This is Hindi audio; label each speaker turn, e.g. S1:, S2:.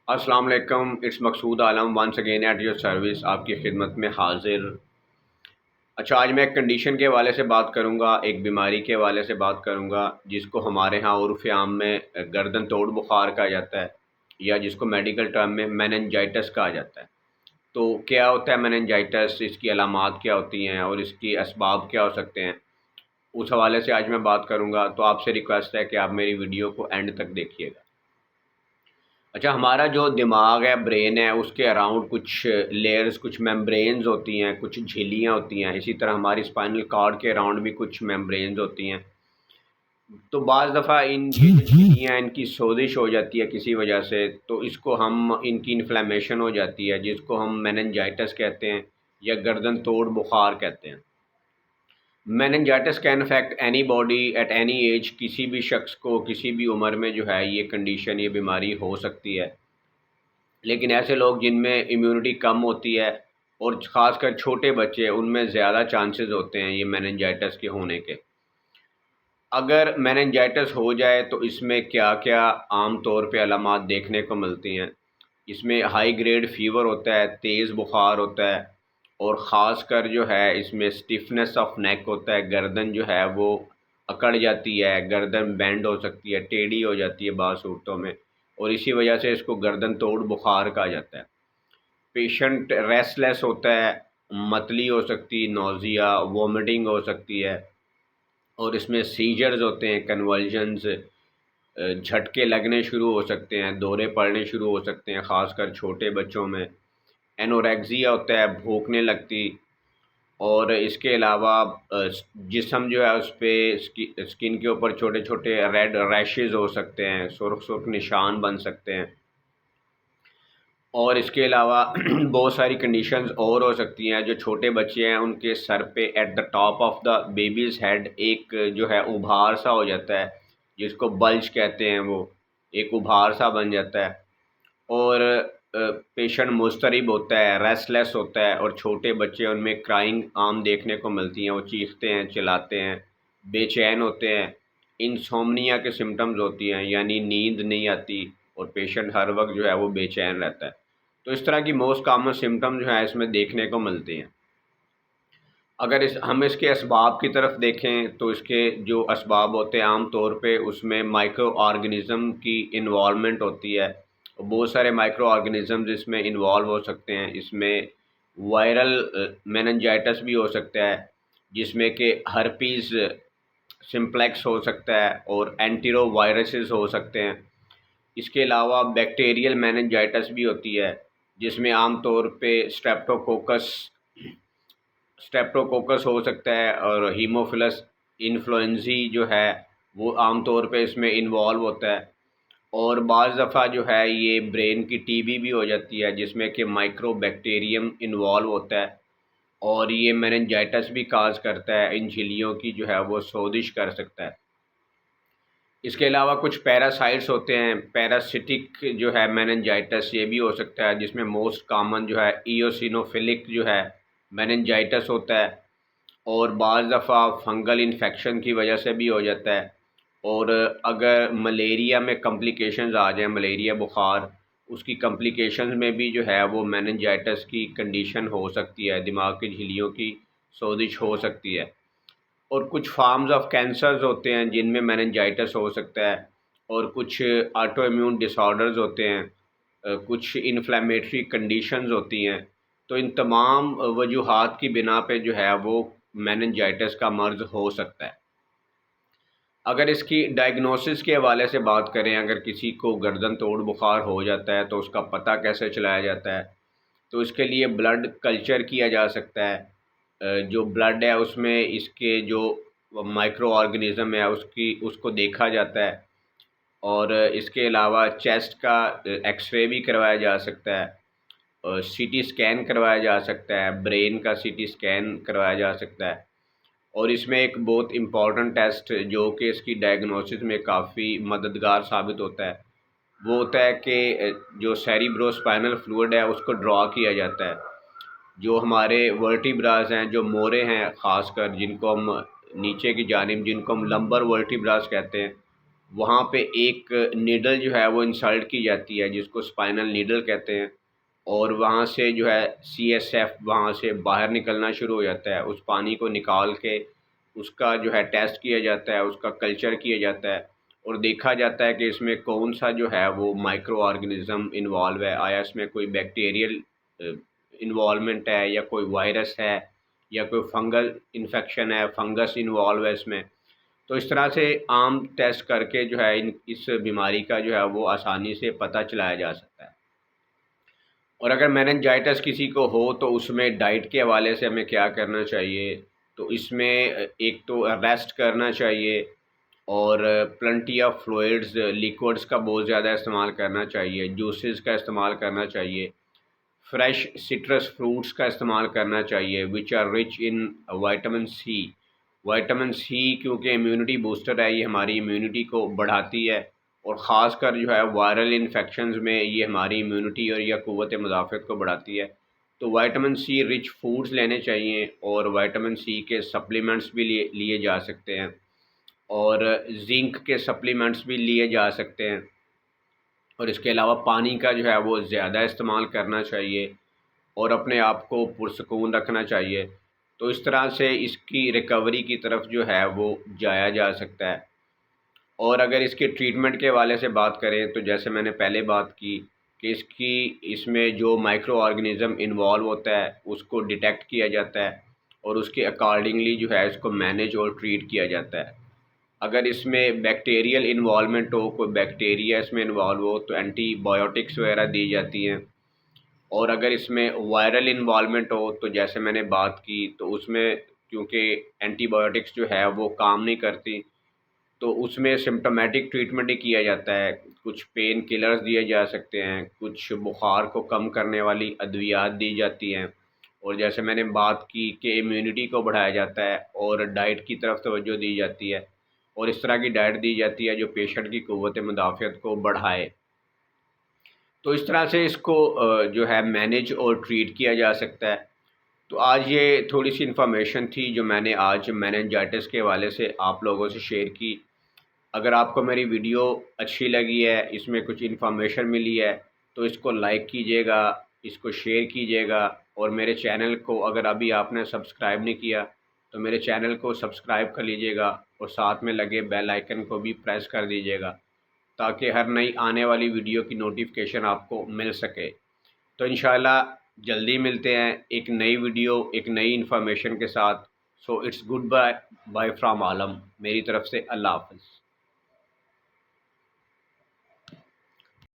S1: अस्सलाम वालेकुम, it's Maqsood Alam once again at your service, आपकी खिदमत में हाजिर। अच्छा, आज मैं एक कंडीशन के हवाले से बात करूंगा, एक बीमारी के हवाले से बात करूंगा जिसको हमारे यहाँ उर्फ़ आम में गर्दन तोड़ बुखार कहा जाता है, या जिसको मेडिकल टर्म में मेनिंजाइटिस कहा जाता है। तो क्या होता है मेनिंजाइटिस, इसकी अलामात क्या होती हैं और इसकी असबाब क्या हो सकते हैं, उस हवाले से आज मैं बात करूँगा। तो आपसे रिक्वेस्ट है कि आप मेरी वीडियो को एंड तक देखिएगा। अच्छा, हमारा जो दिमाग है, ब्रेन है, उसके अराउंड कुछ लेयर्स, कुछ मेम्ब्रेन्स होती हैं, कुछ झिल्लियाँ होती हैं। इसी तरह हमारी स्पाइनल कॉर्ड के अराउंड भी कुछ मेम्ब्रेन्स होती हैं। तो बाज़ दफ़ा ये जो झिल्लियाँ हैं, इनकी सोजिश हो जाती है किसी वजह से, तो इसको हम इनकी इन्फ्लेमेशन हो जाती है, जिसको हम मेनिंजाइटिस कहते हैं या गर्दन तोड़ बुखार कहते हैं। Meningitis can affect any body at any as. किसी भी शख्स को किसी भी उम्र में जो है ये कंडीशन, ये बीमारी हो सकती है। लेकिन ऐसे लोग जिनमें इम्यूनिटी कम होती है और ख़ासकर छोटे बच्चे, उनमें ज़्यादा चांसेस होते हैं ये मेनिंजाइटिस के होने के। अगर मेनिंजाइटिस हो जाए तो इसमें क्या-क्या आम तौर पे अलामात देखने को मिलती हैं। इसमें हाई ग्रेड फ़ीवर होता है, तेज़ बुखार होता है और ख़ासकर जो है इसमें स्टिफनेस ऑफ नेक होता है। गर्दन जो है वो अकड़ जाती है, गर्दन बेंड हो सकती है, टेढ़ी हो जाती है बाज़ सूरतों में, और इसी वजह से इसको गर्दन तोड़ बुखार कहा जाता है। पेशेंट रेस्टलेस होता है, मतली हो सकती है, नौज़िया, वॉमिटिंग हो सकती है, और इसमें सीजर्स होते हैं, कन्वल्जन्स, झटके लगने शुरू हो सकते हैं, दौरे पड़ने शुरू हो सकते हैं, ख़ासकर छोटे बच्चों में। एनोरेक्सिया होता है, भूखने लगती। और इसके अलावा जिस्म जो है उस पे स्किन के ऊपर छोटे-छोटे रेड रैशेज़ हो सकते हैं, सुर्ख-सुर्ख निशान बन सकते हैं। और इसके अलावा बहुत सारी कंडीशंस और हो सकती हैं। जो छोटे बच्चे हैं उनके सर पे at the top of the babies head एक जो है उभार सा हो जाता है, जिसको बल्ज कहते हैं, वो एक उभार सा बन जाता है। और पेशेंट मुज़तरिब होता है, रेस्टलेस होता है, और छोटे बच्चे, उनमें क्राइंग आम देखने को मिलती हैं, वो चीखते हैं, चिल्लाते हैं, बेचैन होते हैं। इंसोम्निया के सिम्पटम्स होती हैं, यानी नींद नहीं आती और पेशेंट हर वक़्त जो है वो बेचैन रहता है। तो इस तरह की मोस्ट कॉमन सिम्पटम जो है इसमें देखने को मिलते हैं। अगर हम इसके असबाब की तरफ देखें तो इसके जो असबाब होते हैं आम तौर पे उसमें माइक्रो ऑर्गेनिज़म की इन्वॉल्वमेंट होती है। बहुत सारे माइक्रो ऑर्गेनिज़म्स इसमें इन्वॉल्व हो सकते हैं। इसमें वायरल मेनिंजाइटिस भी हो सकता है, जिसमें कि हर्पीज़ सिम्प्लेक्स हो सकता है और एंटेरोवायरसेस हो सकते हैं। इसके अलावा बैक्टीरियल मेनिंजाइटिस भी होती है, जिसमें आम तौर पे स्ट्रेप्टोकोकस हो सकता है, और हीमोफिलस इन्फ्लुएंज़ी जो है वो आम तौर पे इसमें इन्वॉल्व होता है। और बाज़ दफ़ा जो है ये ब्रेन की टीबी भी हो जाती है, जिसमें कि माइक्रोबैक्टीरियम इन्वॉल्व होता है, और ये मेनिंजाइटिस भी काज़ करता है, इन झिल्लियों की जो है वो सोजिश कर सकता है। इसके अलावा कुछ पैरासाइट्स होते हैं, पैरासिटिक जो है मेनिंजाइटिस ये भी हो सकता है, जिसमें मोस्ट कॉमन जो है इयोसिनोफिलिक जो है मेनिंजाइटिस होता है, और बाज़ दफ़ा फंगल इन्फेक्शन की वजह से भी हो जाता है। और अगर मलेरिया में कॉम्प्लिकेशंस आ जाएँ, मलेरिया बुखार, उसकी कॉम्प्लिकेशंस में भी जो है वो मेनिंजाइटिस की कंडीशन हो सकती है, दिमाग की झिल्लियों की सोजिश हो सकती है। और कुछ फ़ॉर्म्स ऑफ कैंसर्स होते हैं जिनमें मेनिंजाइटिस हो सकता है, और कुछ ऑटो इम्यून डिसऑर्डर्स होते हैं, कुछ इन्फ्लेमेटरी कंडीशंस होती हैं। तो इन तमाम वजूहात की बिना पे जो है वो मेनिंजाइटिस का मर्ज़ हो सकता है। अगर इसकी डायग्नोसिस के हवाले से बात करें, अगर किसी को गर्दन तोड़ बुखार हो जाता है तो उसका पता कैसे चलाया जाता है? तो इसके लिए ब्लड कल्चर किया जा सकता है। जो ब्लड है उसमें इसके जो माइक्रो ऑर्गेनिज़म है उसको देखा जाता है, और इसके अलावा चेस्ट का एक्स-रे भी करवाया जा सकता है, सीटी स्कैन करवाया जा सकता है, ब्रेन का सीटी स्कैन करवाया जा सकता है। और इसमें एक बहुत इम्पोर्टेंट टेस्ट जो कि इसकी डायग्नोसिस में काफ़ी मददगार साबित होता है, वो होता है कि जो सेरिब्रोस्पाइनल फ्लूइड है उसको ड्रॉ किया जाता है। जो हमारे वर्टिब्रास हैं, जो मोरे हैं ख़ासकर, जिनको हम नीचे की जानिब, जिनको हम लंबर वर्टिब्रास कहते हैं, वहाँ पे एक नीडल जो है वो इंसर्ट की जाती है, जिसको स्पाइनल नीडल कहते हैं, और वहाँ से जो है CSF वहाँ से बाहर निकलना शुरू हो जाता है। उस पानी को निकाल के उसका जो है टेस्ट किया जाता है, उसका कल्चर किया जाता है और देखा जाता है कि इसमें कौन-सा जो है वो माइक्रो ऑर्गेनिज़्म इन्वॉल्व है। आया इसमें कोई बैक्टीरियल इन्वॉल्वमेंट है, या कोई वायरस है, या कोई फंगल इन्फेक्शन है, फंगस इन्वॉल्व है इसमें। तो इस तरह से आम टेस्ट करके जो है इस बीमारी का जो है वो आसानी से पता चलाया जा सकता है। और अगर मेनिंजाइटिस किसी को हो तो उसमें डाइट के हवाले से हमें क्या करना चाहिए? तो इसमें एक तो रेस्ट करना चाहिए, और प्लेंटी ऑफ फ्लूइड्स, लिक्विड्स का बहुत ज़्यादा इस्तेमाल करना चाहिए, जूसेस का इस्तेमाल करना चाहिए, फ्रेश सिट्रस फ्रूट्स का इस्तेमाल करना चाहिए which are rich in vitamin C. Vitamin C क्योंकि इम्यूनिटी बूस्टर है, ये हमारी इम्यूनिटी को बढ़ाती है, और ख़ासकर जो है वायरल इन्फेक्शंस में ये हमारी इम्यूनिटी और या क़ुव्वत मुदाफ़त को बढ़ाती है। तो विटामिन सी रिच फूड्स लेने चाहिए, और विटामिन सी के सप्लीमेंट्स भी लिए लिए जा सकते हैं, और ज़िंक के सप्लीमेंट्स भी लिए जा सकते हैं। और इसके अलावा पानी का जो है वो ज़्यादा इस्तेमाल करना चाहिए, और अपने आप को पुरसकून रखना चाहिए। तो इस तरह से इसकी रिकवरी की तरफ जो है वो जाया जा सकता है। और अगर इसके ट्रीटमेंट के हवाले से बात करें तो जैसे मैंने पहले बात की कि इसमें जो माइक्रो ऑर्गेनिज़्म इन्वॉल्व होता है उसको डिटेक्ट किया जाता है, और उसके अकॉर्डिंगली जो है इसको मैनेज और ट्रीट किया जाता है। अगर इसमें बैक्टीरियल इन्वॉल्वमेंट हो, कोई बैक्टीरिया इसमें इन्वॉल्व हो, तो एंटीबायोटिक्स वगैरह दी जाती हैं। और अगर इसमें वायरल इन्वॉल्वमेंट हो तो जैसे मैंने बात की, तो उसमें क्योंकि एंटीबायोटिक्स जो है वो काम नहीं करती, तो उसमें सिम्प्टोमेटिक ट्रीटमेंट ही किया जाता है। कुछ पेन किलर्स दिए जा सकते हैं, कुछ बुखार को कम करने वाली अद्वियात दी जाती हैं, और जैसे मैंने बात की कि इम्यूनिटी को बढ़ाया जाता है, और डाइट की तरफ तवज्जो दी जाती है, और इस तरह की डाइट दी जाती है जो पेशेंट की क़ुव्वत मुदाफ़त को बढ़ाए। तो इस तरह से इसको जो है मैनेज और ट्रीट किया जा सकता है। तो आज ये थोड़ी-सी इन्फॉर्मेशन थी जो मैंने आज मेनिंजाइटिस के हवाले से आप लोगों से शेयर की। अगर आपको मेरी वीडियो अच्छी लगी है, इसमें कुछ इन्फॉर्मेशन मिली है, तो इसको लाइक कीजिएगा, इसको शेयर कीजिएगा, और मेरे चैनल को अगर अभी आपने सब्सक्राइब नहीं किया, तो मेरे चैनल को सब्सक्राइब कर लीजिएगा, और साथ में लगे बेल आइकन को भी प्रेस कर दीजिएगा, ताकि हर नई आने वाली वीडियो की नोटिफिकेशन आपको मिल सके। तो इंशाल्लाह जल्दी मिलते हैं एक नई वीडियो, एक नई इन्फॉर्मेशन के साथ। So it's good bye bye from Alam, मेरी तरफ से अल्लाह हाफ़िज़।